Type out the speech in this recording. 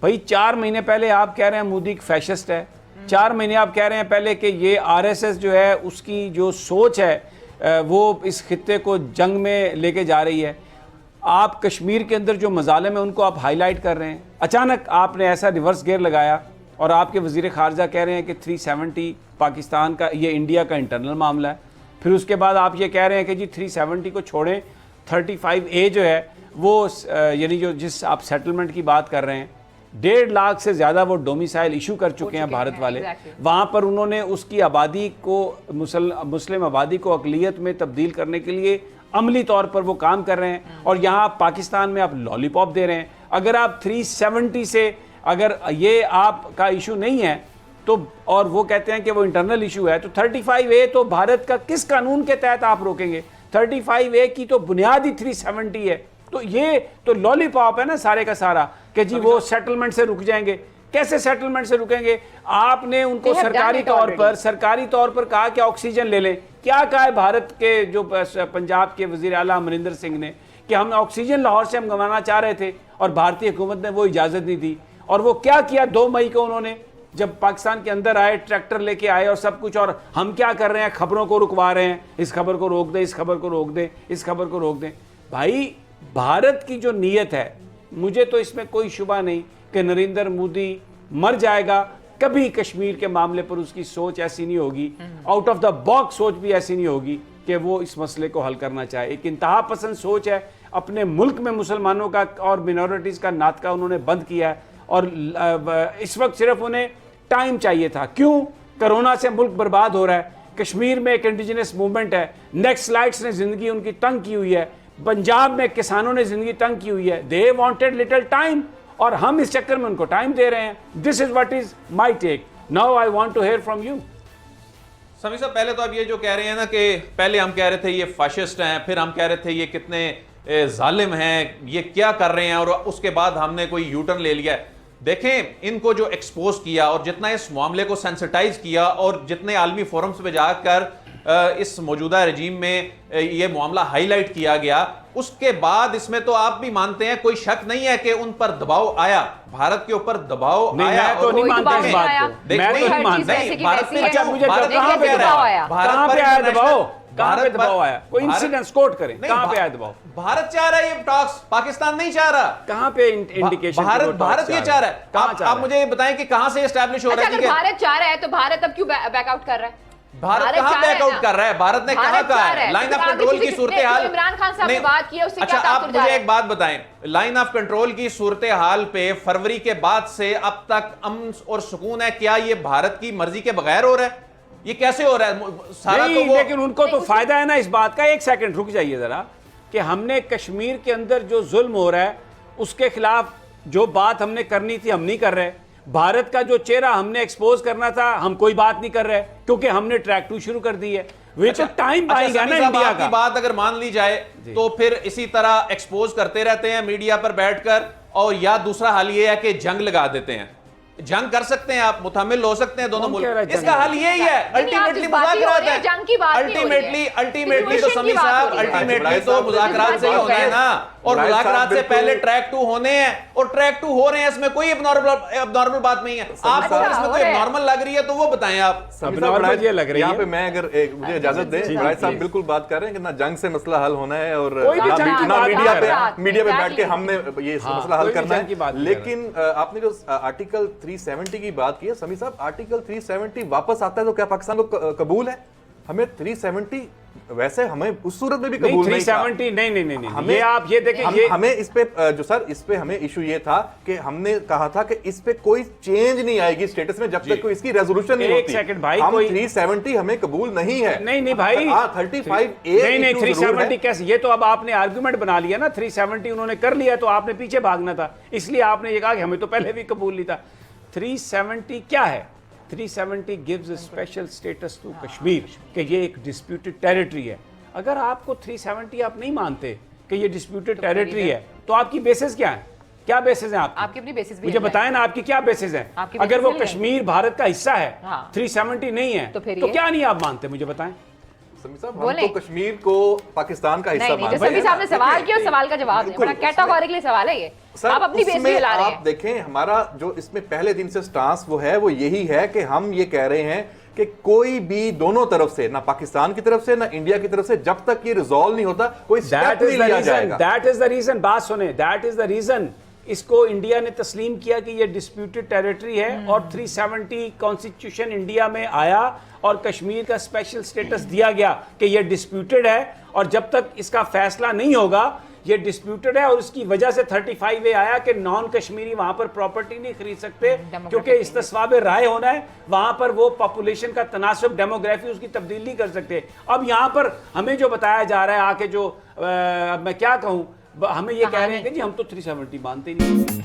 भाई 4 महीने पहले आप कह रहे हैं मोदी फैशिस्ट है, 4 महीने आप कह रहे हैं पहले कि ये आरएसएस जो है उसकी जो सोच है वो इस खित्ते को जंग में लेके जा रही है। आप कश्मीर के अंदर जो मजालिम है उनको आप हाईलाइट कर रहे हैं। अचानक आपने ऐसा रिवर्स गियर लगाया और आपके वज़ीर ख़ारजा कह रहे हैं कि 370 पाकिस्तान का, ये इंडिया का इंटरनल मामला है। फिर उसके बाद आप ये कह रहे हैं कि जी 370 को छोड़ें, 35A जो है वो यानी जो जिस आप सेटलमेंट की बात कर रहे हैं, 1.5 लाख से ज़्यादा वो डोमिसाइल इशू कर चुके हैं भारत वाले। वहाँ पर उन्होंने उसकी आबादी को, मुस्लिम आबादी को अक़लियत में तब्दील करने के लिए अमली तौर पर वो काम कर रहे हैं। और यहाँ पाकिस्तान में आप लॉलीपॉप दे रहे हैं। अगर आप 370 से अगर ये आपका इशू नहीं है तो, और वो कहते हैं कि वो इंटरनल इशू है, तो 35A तो भारत का किस कानून के तहत आप रोकेंगे? 35A की तो बुनियादी 370 है। तो ये तो लॉलीपॉप है ना सारे का सारा कि जी वो सेटलमेंट से रुक जाएंगे। कैसे सेटलमेंट से रुकेंगे? आपने उनको सरकारी तौर पर कहा कि ऑक्सीजन ले लें। क्या कहा है भारत के जो पंजाब के वजीर आला अमरिंदर सिंह ने कि हम ऑक्सीजन लाहौर से हम मंगवाना चाह रहे थे और भारतीय हुकूमत ने वो इजाज़त नहीं दी। और वो क्या किया 2 मई को उन्होंने, जब पाकिस्तान के अंदर आए, ट्रैक्टर लेके आए और सब कुछ, और हम क्या कर रहे हैं? खबरों को रुकवा रहे हैं, इस खबर को रोक दें, इस खबर को रोक दें, इस खबर को रोक दें। भाई भारत की जो नीयत है, मुझे तो इसमें कोई शुबा नहीं कि नरेंद्र मोदी मर जाएगा, कभी कश्मीर के मामले पर उसकी सोच ऐसी नहीं होगी, आउट ऑफ द बॉक्स सोच भी ऐसी नहीं होगी कि वो इस मसले को हल करना चाहे। एक इंतहा पसंद सोच है। अपने मुल्क में मुसलमानों का और मिनॉरिटीज़ का नाटका उन्होंने बंद किया है और इस वक्त सिर्फ उन्हें टाइम चाहिए था। क्यों? कोरोना से मुल्क बर्बाद हो रहा है। कश्मीर में एक इंडिजिनस मूवमेंट है, नेक्स्ट स्लाइड्स ने जिंदगी उनकी तंग की हुई है, पंजाब में किसानों ने जिंदगी तंग की हुई है। दे वांटेड लिटिल टाइम और हम इस चक्कर में उनको टाइम दे रहे हैं। This is what is my take. Now I want to hear from you. Sami साहब, पहले तो आप ये जो कह रहे हैं ना कि पहले हम कह रहे थे ये फाशिस्ट हैं, फिर हम कह रहे थे ये कितने जालिम हैं, ये क्या कर रहे हैं, और उसके बाद हमने कोई यूटर्न ले लिया है। देखें, इनको जो एक्सपोज किया और जितना इस मामले को सेंसिटाइज किया और जितने आलमी फोरम्स पे जाकर इस मौजूदा रजीम में ये मामला हाईलाइट किया गया, उसके बाद इसमें तो आप भी मानते हैं, कोई शक नहीं है कि उन पर दबाव आया, भारत के ऊपर दबाव आया। मैं तो नहीं मानता इस बात को, मैं तो नहीं मानता। भारत में मुझे कहां पे आया दबाव? कहां पे दबाव आया? कोई इंसिडेंट्स कोट करें, कहां पे आया दबाव? भारत चाह रहा है ये टॉक्स, पाकिस्तान नहीं चाह रहा। कहां पे इंडिकेशन? भारत ये चाह रहा है। आप मुझे ये बताएं कि कहां से एस्टैब्लिश हो रहा है? भारत चाह रहा है तो भारत अब क्यों बैकआउट कर रहा है? भारत कहां बैकआउट कर रहा है? भारत ने कहां कहा है? लाइन ऑफ कंट्रोल की सूरत हाल, इमरान खान साहब ने बात की है, उससे क्या आप मुझे एक बात बताएं, लाइन ऑफ कंट्रोल की सूरत हाल पे फरवरी के बाद से अब तक अमन और सुकून है? क्या ये भारत की मर्जी के बगैर हो रहा है? ये कैसे हो रहा है? सारा नहीं, तो लेकिन उनको तो फायदा है ना इस बात का। एक सेकंड रुक जाइए जरा, कि हमने कश्मीर के अंदर जो जुल्म हो रहा है उसके खिलाफ जो बात हमने करनी थी हम नहीं कर रहे। भारत का जो चेहरा हमने एक्सपोज करना था हम कोई बात नहीं कर रहे, क्योंकि हमने ट्रैक 2 शुरू कर दी है। अच्छा, टाइम पाएगा ना इंडिया का। बात अगर मान ली जाए तो फिर इसी तरह एक्सपोज करते रहते हैं मीडिया पर बैठकर, और या दूसरा हाल ये है कि जंग लगा देते हैं। जंग कर सकते हैं आप, मुतहम्मिल हो सकते हैं दोनों मुल्क। इसका हल यही है, अल्टीमेटली मुज़ाकरात है। अल्टीमेटली तो समी साहब, अल्टीमेटली तो मुज़ाकरात से ही होना है ना, और मुज़ाकरात से पहले ट्रैक 2 होने हैं, और ट्रैक 2 हो रहे हैं। इसमें कोई अबनॉर्मल बात नहीं है। आपको इसमें कोई अबनॉर्मल लग रही है तो वो बताएं आप। अबनॉर्मल ये लग रही है। यहाँ पे मैं अगर मुझे इजाजत दें, राय साहब बिल्कुल बात कर रहे हैं कि ना जंग से मसला हल होना है और मीडिया पे बैठ के हमने ये मसला हल करना है। लेकिन आपने जो आर्टिकल 370 की बात की है समी साहब, आर्टिकल 370 वापस आता है तो क्या पाकिस्तान को कबूल है? हमें 370 वैसे हमें उस सूरत में भी कबूल नहीं, 370 नहीं हमें, ये आप ये देखें, हमें इस पे जो सर इस पे हमें इशू ये था कि हमने कहा था कि इस पे कोई चेंज नहीं आएगी स्टेटस में जब तक कोई इसकी रेजोल्यूशन नहीं होती। एक सेकंड भाई, हम 370 हमें कबूल नहीं है। नहीं भाई, 35A नहीं 370 कैसे? ये तो अब आपने आर्गुमेंट बना लिया ना, 370 उन्होंने कर लिया तो आपने पीछे भागना था, इसलिए आपने ये कहा कि हमें तो पहले भी कबूल नहीं था। 370 क्या है? 370 gives a special status to Kashmir, कि ये एक डिस्प्यूटेड टेरिटरी है। अगर आपको 370 आप नहीं मानते कि ये डिस्प्यूटेड टेरिटरी है तो आपकी बेसिस क्या है? क्या बेसिस हैं आपकी अपनी बेसिस भी मुझे बताएं ना, आपकी क्या बेसिस हैं? अगर वो कश्मीर भारत का हिस्सा है, 370 नहीं है, तो क्या नहीं आप मानते? मुझे बताएं। समी साहब, हम बोले। तो कश्मीर को पाकिस्तान का हिस्सा नहीं मानते जो सभी साहब ने सवाल किया, देखिए, सवाल का जवाब दें। बिल्कुल, बड़ा कैटेगोरिकली सवाल है ये, सर, आप अपनी बेस उसमें पे ला रहे आप हैं। देखें, हमारा जो इसमें पहले दिन से स्टांस वो है, वो यही है कि हम ये कह रहे हैं कि कोई भी दोनों तरफ से, ना पाकिस्तान की तरफ से ना इंडिया की तरफ से, जब तक ये रिजॉल्व नहीं होता कोई स्टेप नहीं लिया जाएगा। दैट इज द रीजन, बात सुने, दैट इज द रीजन इसको इंडिया ने तस्लीम किया कि ये डिस्प्यूटेड टेरिटरी है और 370 कॉन्स्टिट्यूशन इंडिया में आया और कश्मीर का स्पेशल स्टेटस दिया गया कि ये डिस्प्यूटेड है और जब तक इसका फैसला नहीं होगा ये डिस्प्यूटेड है। और उसकी वजह से 35A आया कि नॉन कश्मीरी वहां पर प्रॉपर्टी नहीं खरीद सकते क्योंकि इस्तिस्वाब राय होना है, वहां पर वो पॉपुलेशन का तनासब, डेमोग्राफी उसकी तब्दीली कर सकते। अब यहां पर हमें जो बताया जा रहा है आके जो मैं क्या कहूं, हमें ये कह रहे हैं कि जी हम तो 370 मानते ही नहीं।